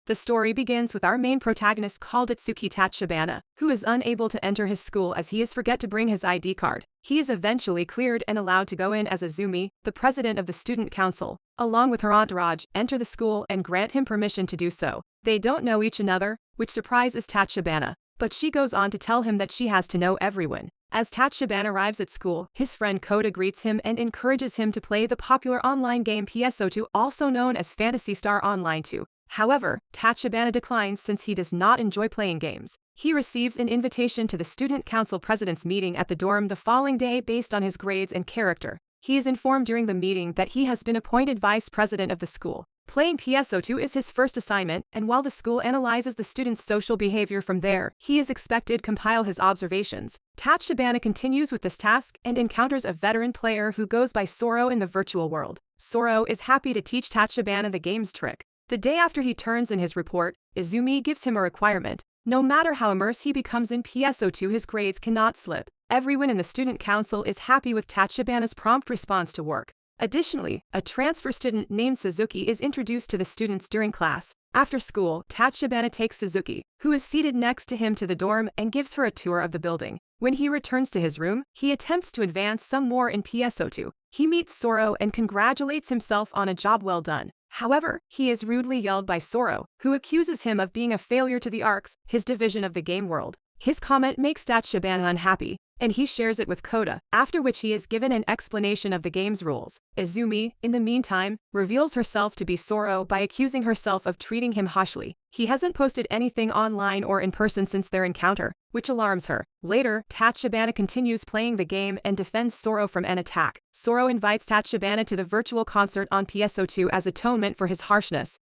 The story begins with our main protagonist called Itsuki Tachibana, who is unable to enter his school as he forget to bring his ID card. He is eventually cleared and allowed to go in as Izumi, the president of the student council, along with her entourage, enter the school and grant him permission to do so. They don't know each other, which surprises Tachibana, but she goes on to tell him that she has to know everyone. As Tachibana arrives at school, his friend Koda greets him and encourages him to play the popular online game PSO2, also known as Phantasy Star Online 2. However, Tachibana declines since he does not enjoy playing games. He receives an invitation to the student council president's meeting at the dorm the following day based on his grades and character. He is informed during the meeting that he has been appointed vice president of the school. Playing PSO2 is his first assignment, and while the school analyzes the student's social behavior from there, he is expected to compile his observations. Tachibana continues with this task and encounters a veteran player who goes by Soro in the virtual world. Soro is happy to teach Tachibana the game's trick. The day after he turns in his report, Izumi gives him a requirement. No matter how immersed he becomes in PSO2, his grades cannot slip. Everyone in the student council is happy with Tachibana's prompt response to work. Additionally, a transfer student named Suzuki is introduced to the students during class. After school, Tachibana takes Suzuki, who is seated next to him, to the dorm and gives her a tour of the building. When he returns to his room, he attempts to advance some more in PSO2. He meets Soro and congratulates himself on a job well done. However, he is rudely yelled by Soro, who accuses him of being a failure to the ARCs, his division of the game world. His comment makes Tachibana unhappy, and he shares it with Koda, after which he is given an explanation of the game's rules. Izumi, in the meantime, reveals herself to be Soro by accusing herself of treating him harshly. He hasn't posted anything online or in person since their encounter, which alarms her. Later, Tachibana continues playing the game and defends Soro from an attack. Soro invites Tachibana to the virtual concert on PSO2 as atonement for his harshness.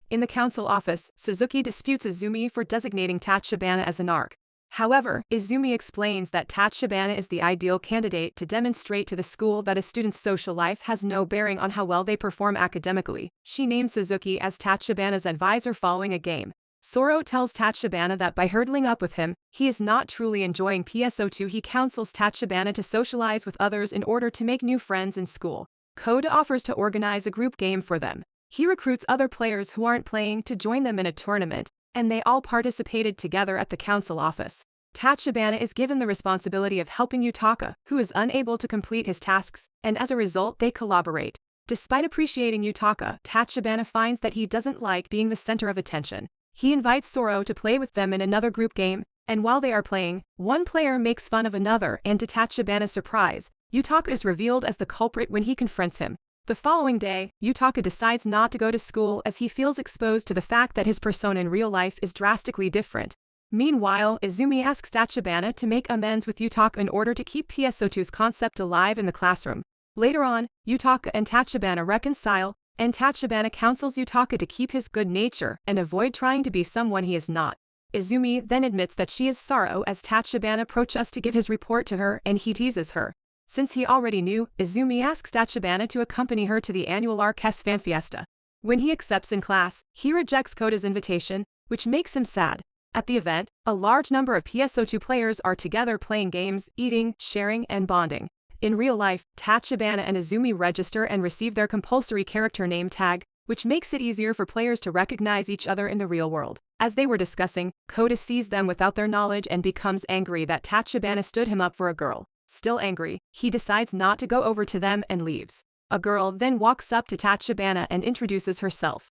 In the council office, Suzuki disputes Izumi for designating Tachibana as an ARC. However, Izumi explains that Tachibana is the ideal candidate to demonstrate to the school that a student's social life has no bearing on how well they perform academically. She names Suzuki as Tachibana's advisor following a game. Soro tells Tachibana that by hurdling up with him, he is not truly enjoying PSO2. He counsels Tachibana to socialize with others in order to make new friends in school. Koda offers to organize a group game for them. He recruits other players who aren't playing to join them in a tournament, and they all participated together at the council office. Tachibana is given the responsibility of helping Yutaka, who is unable to complete his tasks, and as a result they collaborate. Despite appreciating Yutaka, Tachibana finds that he doesn't like being the center of attention. He invites Soro to play with them in another group game, and while they are playing, one player makes fun of another, and to Tachibana's surprise, Yutaka is revealed as the culprit when he confronts him. The following day, Yutaka decides not to go to school as he feels exposed to the fact that his persona in real life is drastically different. Meanwhile, Izumi asks Tachibana to make amends with Yutaka in order to keep PSO2's concept alive in the classroom. Later on, Yutaka and Tachibana reconcile, and Tachibana counsels Yutaka to keep his good nature and avoid trying to be someone he is not. Izumi then admits that she is Soro as Tachibana approaches to give his report to her and he teases her. Since he already knew, Izumi asks Tachibana to accompany her to the annual ARC's fan fiesta. When he accepts in class, he rejects Koda's invitation, which makes him sad. At the event, a large number of PSO2 players are together playing games, eating, sharing, and bonding. In real life, Tachibana and Izumi register and receive their compulsory character name tag, which makes it easier for players to recognize each other in the real world. As they were discussing, Koda sees them without their knowledge and becomes angry that Tachibana stood him up for a girl. Still angry, he decides not to go over to them and leaves. A girl then walks up to Tachibana and introduces herself.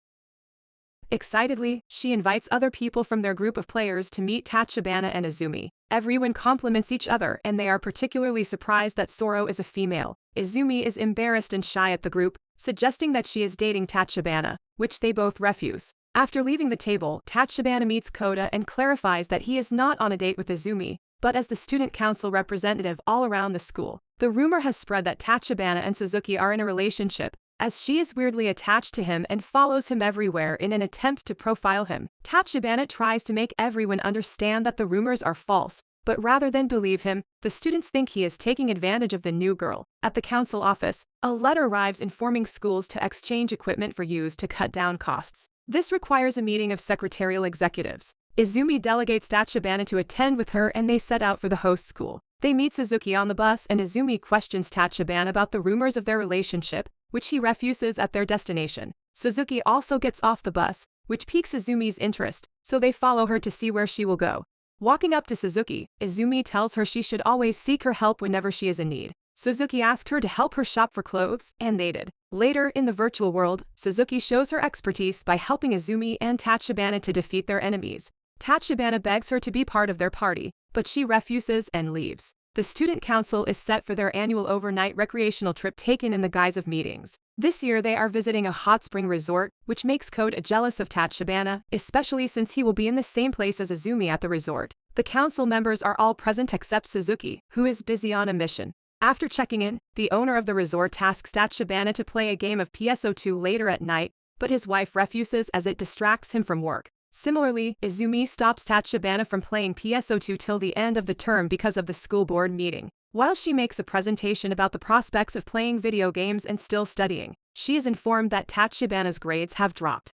Excitedly, she invites other people from their group of players to meet Tachibana and Izumi. Everyone compliments each other and they are particularly surprised that Soro is a female. Izumi is embarrassed and shy at the group, suggesting that she is dating Tachibana, which they both refuse. After leaving the table, Tachibana meets Koda and clarifies that he is not on a date with Izumi, but as the student council representative all around the school. The rumor has spread that Tachibana and Suzuki are in a relationship, as she is weirdly attached to him and follows him everywhere in an attempt to profile him. Tachibana tries to make everyone understand that the rumors are false, but rather than believe him, the students think he is taking advantage of the new girl. At the council office, a letter arrives informing schools to exchange equipment for use to cut down costs. This requires a meeting of secretarial executives. Izumi delegates Tachibana to attend with her and they set out for the host school. They meet Suzuki on the bus and Izumi questions Tachibana about the rumors of their relationship, which he refuses at their destination. Suzuki also gets off the bus, which piques Izumi's interest, so they follow her to see where she will go. Walking up to Suzuki, Izumi tells her she should always seek her help whenever she is in need. Suzuki asked her to help her shop for clothes, and they did. Later, in the virtual world, Suzuki shows her expertise by helping Izumi and Tachibana to defeat their enemies. Tachibana begs her to be part of their party, but she refuses and leaves. The student council is set for their annual overnight recreational trip taken in the guise of meetings. This year they are visiting a hot spring resort, which makes Kota jealous of Tachibana, especially since he will be in the same place as Izumi at the resort. The council members are all present except Suzuki, who is busy on a mission. After checking in, the owner of the resort tasks Tachibana to play a game of PSO2 later at night, but his wife refuses as it distracts him from work. Similarly, Izumi stops Tachibana from playing PSO2 till the end of the term because of the school board meeting. While she makes a presentation about the prospects of playing video games and still studying, she is informed that Tachibana's grades have dropped.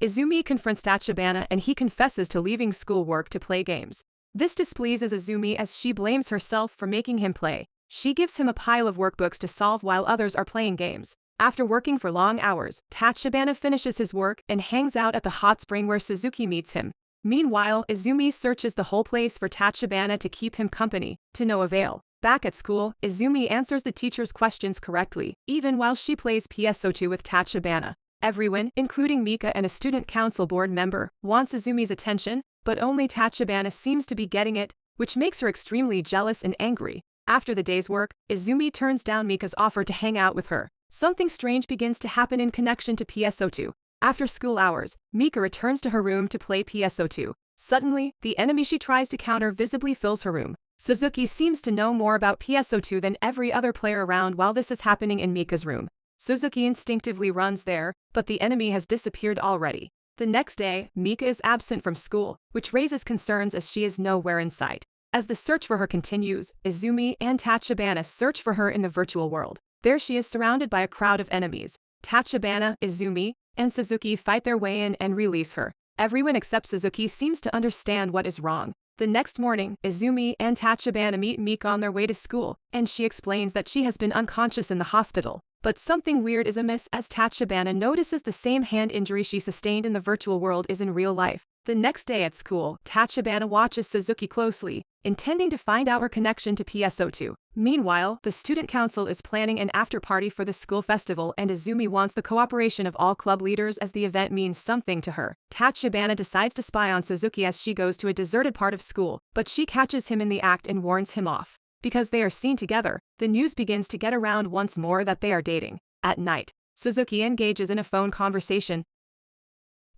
Izumi confronts Tachibana and he confesses to leaving schoolwork to play games. This displeases Izumi as she blames herself for making him play. She gives him a pile of workbooks to solve while others are playing games. After working for long hours, Tachibana finishes his work and hangs out at the hot spring where Suzuki meets him. Meanwhile, Izumi searches the whole place for Tachibana to keep him company, to no avail. Back at school, Izumi answers the teacher's questions correctly, even while she plays PSO2 with Tachibana. Everyone, including Mika and a student council board member, wants Izumi's attention, but only Tachibana seems to be getting it, which makes her extremely jealous and angry. After the day's work, Izumi turns down Mika's offer to hang out with her. Something strange begins to happen in connection to PSO2. After school hours, Mika returns to her room to play PSO2. Suddenly, the enemy she tries to counter visibly fills her room. Suzuki seems to know more about PSO2 than every other player around while this is happening in Mika's room. Suzuki instinctively runs there, but the enemy has disappeared already. The next day, Mika is absent from school, which raises concerns as she is nowhere in sight. As the search for her continues, Izumi and Tachibana search for her in the virtual world. There she is surrounded by a crowd of enemies. Tachibana, Izumi, and Suzuki fight their way in and release her. Everyone except Suzuki seems to understand what is wrong. The next morning, Izumi and Tachibana meet Mika on their way to school, and she explains that she has been unconscious in the hospital. But something weird is amiss as Tachibana notices the same hand injury she sustained in the virtual world is in real life. The next day at school, Tachibana watches Suzuki closely, intending to find out her connection to PSO2. Meanwhile, the student council is planning an after-party for the school festival and Izumi wants the cooperation of all club leaders as the event means something to her. Tachibana decides to spy on Suzuki as she goes to a deserted part of school, but she catches him in the act and warns him off. Because they are seen together, the news begins to get around once more that they are dating. At night, Suzuki engages in a phone conversation,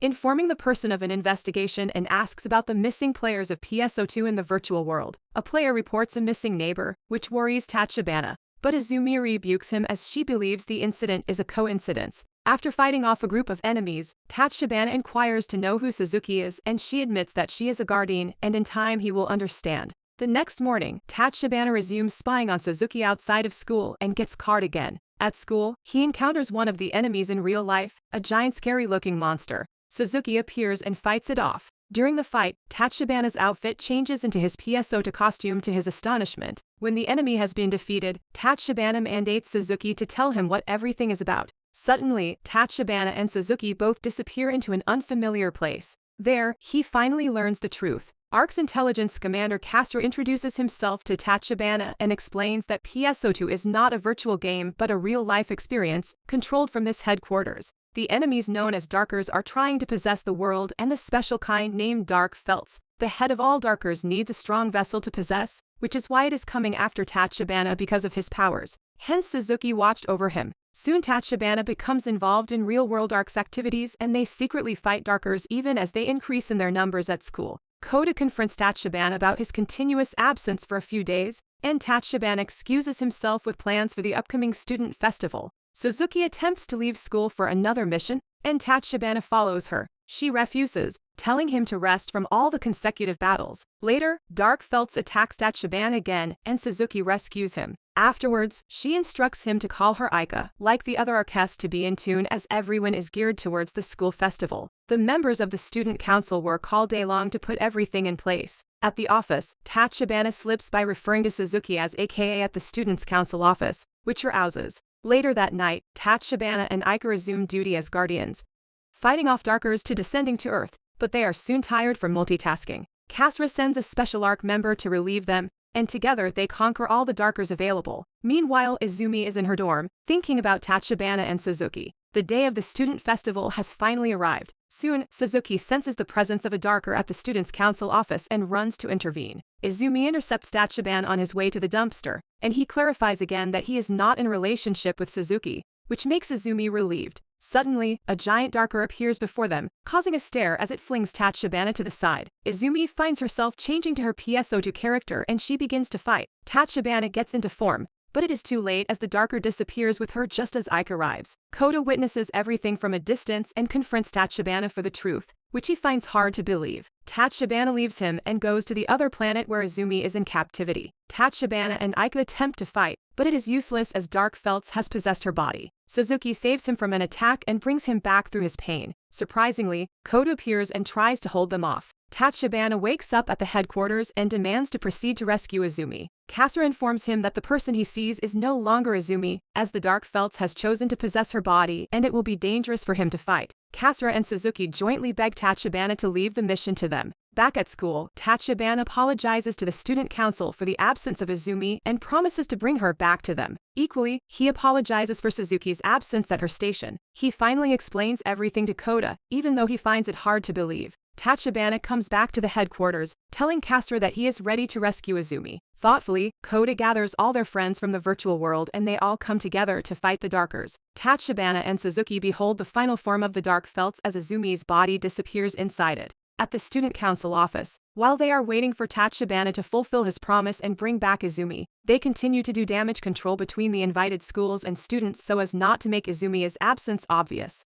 informing the person of an investigation and asks about the missing players of PSO2 in the virtual world. A player reports a missing neighbor, which worries Tachibana, but Izumi rebukes him as she believes the incident is a coincidence. After fighting off a group of enemies, Tachibana inquires to know who Suzuki is and she admits that she is a guardian and in time he will understand. The next morning, Tachibana resumes spying on Suzuki outside of school and gets caught again. At school, he encounters one of the enemies in real life, a giant scary-looking monster. Suzuki appears and fights it off. During the fight, Tachibana's outfit changes into his PSO2 costume to his astonishment. When the enemy has been defeated, Tachibana mandates Suzuki to tell him what everything is about. Suddenly, Tachibana and Suzuki both disappear into an unfamiliar place. There, he finally learns the truth. ARC's intelligence commander Castro introduces himself to Tachibana and explains that PSO2 is not a virtual game but a real-life experience, controlled from this headquarters. The enemies known as Darkers are trying to possess the world and the special kind named Dark Felts. The head of all Darkers needs a strong vessel to possess, which is why it is coming after Tachibana because of his powers. Hence Suzuki watched over him. Soon Tachibana becomes involved in real-world ARC's activities and they secretly fight Darkers even as they increase in their numbers at school. Kota confronts Tachibana about his continuous absence for a few days, and Tachibana excuses himself with plans for the upcoming student festival. Suzuki attempts to leave school for another mission, and Tachibana follows her. She refuses, telling him to rest from all the consecutive battles. Later, Dark Felts attacks Tachibana again, and Suzuki rescues him. Afterwards, she instructs him to call her Aika, like the other Arquests, to be in tune as everyone is geared towards the school festival. The members of the student council work all day long to put everything in place. At the office, Tachibana slips by referring to Suzuki as AKA at the students' council office, which arouses. Later that night, Tachibana and Ika resume duty as guardians, fighting off Darkers to descending to Earth, but they are soon tired from multitasking. Kasra sends a special ARC member to relieve them, and together they conquer all the Darkers available. Meanwhile, Izumi is in her dorm, thinking about Tachibana and Suzuki. The day of the student festival has finally arrived. Soon, Suzuki senses the presence of a Darker at the Students' Council office and runs to intervene. Izumi intercepts Tachibana on his way to the dumpster, and he clarifies again that he is not in a relationship with Suzuki, which makes Izumi relieved. Suddenly, a giant Darker appears before them, causing a stare as it flings Tachibana to the side. Izumi finds herself changing to her PSO2 character and she begins to fight. Tachibana gets into form, but it is too late as the Darker disappears with her just as Ike arrives. Koda witnesses everything from a distance and confronts Tachibana for the truth, which he finds hard to believe. Tachibana leaves him and goes to the other planet where Izumi is in captivity. Tachibana and Ike attempt to fight, but it is useless as Dark Felts has possessed her body. Suzuki saves him from an attack and brings him back through his pain. Surprisingly, Koda appears and tries to hold them off. Tachibana wakes up at the headquarters and demands to proceed to rescue Izumi. Kasra informs him that the person he sees is no longer Izumi, as the Dark Felts has chosen to possess her body and it will be dangerous for him to fight. Kasra and Suzuki jointly beg Tachibana to leave the mission to them. Back at school, Tachibana apologizes to the student council for the absence of Izumi and promises to bring her back to them. Equally, he apologizes for Suzuki's absence at her station. He finally explains everything to Koda, even though he finds it hard to believe. Tachibana comes back to the headquarters, telling Kasra that he is ready to rescue Izumi. Thoughtfully, Koda gathers all their friends from the virtual world and they all come together to fight the Darkers. Tachibana and Suzuki behold the final form of the Dark Felts as Izumi's body disappears inside it. At the student council office, while they are waiting for Tachibana to fulfill his promise and bring back Izumi, they continue to do damage control between the invited schools and students so as not to make Izumi's absence obvious.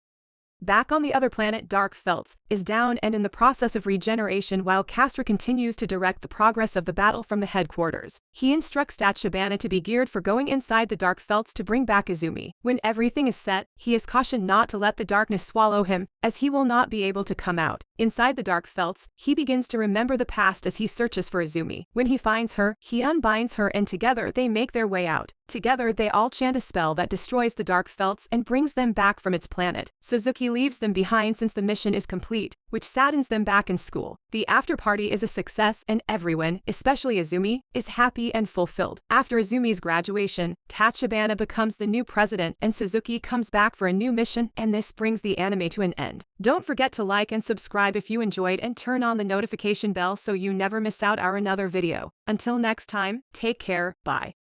Back on the other planet, Dark Felts is down and in the process of regeneration while Kasra continues to direct the progress of the battle from the headquarters. He instructs Tachibana to be geared for going inside the Dark Felts to bring back Izumi. When everything is set, he is cautioned not to let the darkness swallow him, as he will not be able to come out. Inside the Dark Felts, he begins to remember the past as he searches for Izumi. When he finds her, he unbinds her and together they make their way out. Together they all chant a spell that destroys the Dark Felts and brings them back from its planet. Suzuki leaves them behind since the mission is complete, which saddens them back in school. The after party is a success and everyone, especially Izumi, is happy and fulfilled. After Izumi's graduation, Tachibana becomes the new president and Suzuki comes back for a new mission, and this brings the anime to an end. Don't forget to like and subscribe if you enjoyed and turn on the notification bell so you never miss out our another video. Until next time, take care, bye.